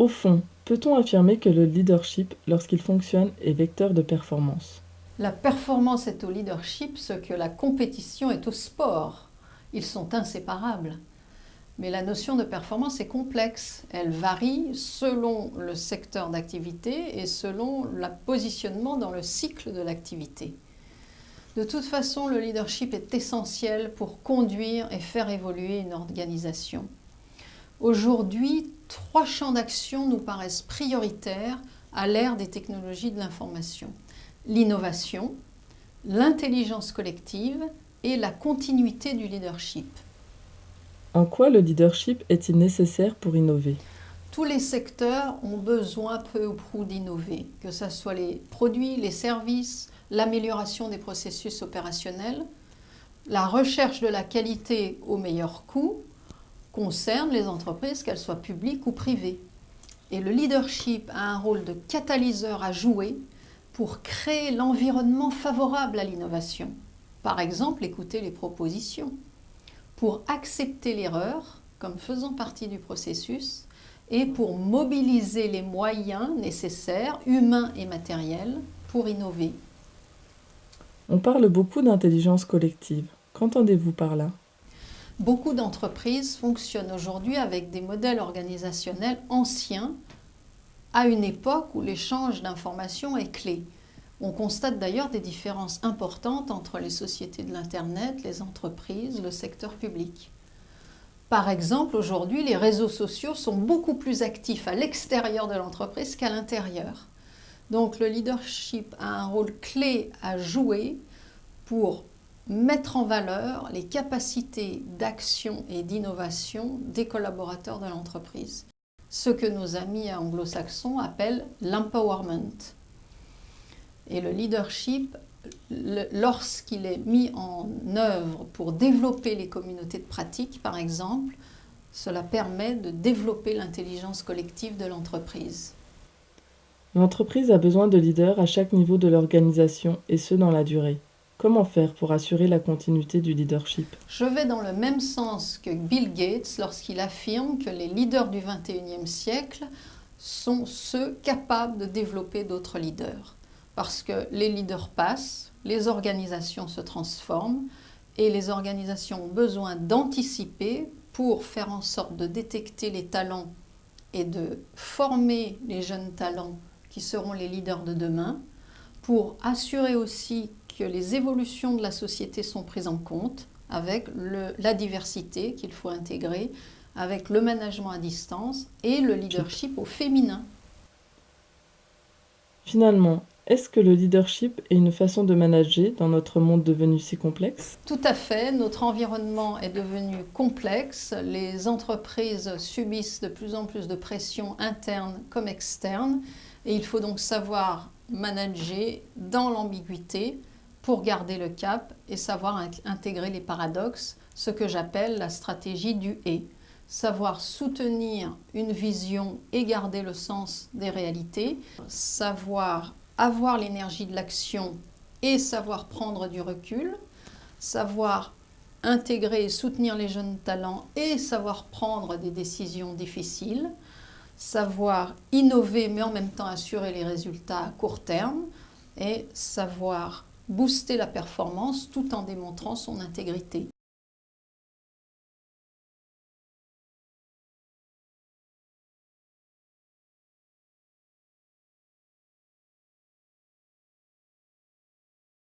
Au fond, peut-on affirmer que le leadership, lorsqu'il fonctionne, est vecteur de performance? La performance est au leadership ce que la compétition est au sport. Ils sont inséparables. Mais la notion de performance est complexe. Elle varie selon le secteur d'activité et selon le positionnement dans le cycle de l'activité. De toute façon, le leadership est essentiel pour conduire et faire évoluer une organisation. Aujourd'hui, 3 champs d'action nous paraissent prioritaires à l'ère des technologies de l'information. L'innovation, l'intelligence collective et la continuité du leadership. En quoi le leadership est-il nécessaire pour innover? Tous les secteurs ont besoin peu ou prou d'innover, que ce soit les produits, les services, l'amélioration des processus opérationnels. La recherche de la qualité au meilleur coût concerne les entreprises, qu'elles soient publiques ou privées. Et le leadership a un rôle de catalyseur à jouer pour créer l'environnement favorable à l'innovation. Par exemple, écouter les propositions, pour accepter l'erreur comme faisant partie du processus et pour mobiliser les moyens nécessaires, humains et matériels, pour innover. On parle beaucoup d'intelligence collective. Qu'entendez-vous par là? Beaucoup d'entreprises fonctionnent aujourd'hui avec des modèles organisationnels anciens à une époque où l'échange d'informations est clé. On constate d'ailleurs des différences importantes entre les sociétés de l'Internet, les entreprises, le secteur public. Par exemple, aujourd'hui, les réseaux sociaux sont beaucoup plus actifs à l'extérieur de l'entreprise qu'à l'intérieur. Donc le leadership a un rôle clé à jouer pour mettre en valeur les capacités d'action et d'innovation des collaborateurs de l'entreprise. Ce que nos amis anglo-saxons appellent l'empowerment. Et le leadership, lorsqu'il est mis en œuvre pour développer les communautés de pratique, par exemple, cela permet de développer l'intelligence collective de l'entreprise. L'entreprise a besoin de leaders à chaque niveau de l'organisation, et ce dans la durée. Comment faire pour assurer la continuité du leadership? Je vais dans le même sens que Bill Gates lorsqu'il affirme que les leaders du XXIe siècle sont ceux capables de développer d'autres leaders. Parce que les leaders passent, les organisations se transforment et les organisations ont besoin d'anticiper pour faire en sorte de détecter les talents et de former les jeunes talents qui seront les leaders de demain, pour assurer aussi que les évolutions de la société sont prises en compte avec la diversité qu'il faut intégrer, avec le management à distance et le leadership au féminin. Finalement, est-ce que le leadership est une façon de manager dans notre monde devenu si complexe? Tout à fait, notre environnement est devenu complexe, les entreprises subissent de plus en plus de pression interne comme externe et il faut donc savoir manager dans l'ambiguïté pour garder le cap et savoir intégrer les paradoxes, ce que j'appelle la stratégie du « et ». Savoir soutenir une vision et garder le sens des réalités, savoir avoir l'énergie de l'action et savoir prendre du recul, savoir intégrer et soutenir les jeunes talents et savoir prendre des décisions difficiles, savoir innover mais en même temps assurer les résultats à court terme et savoir booster la performance tout en démontrant son intégrité.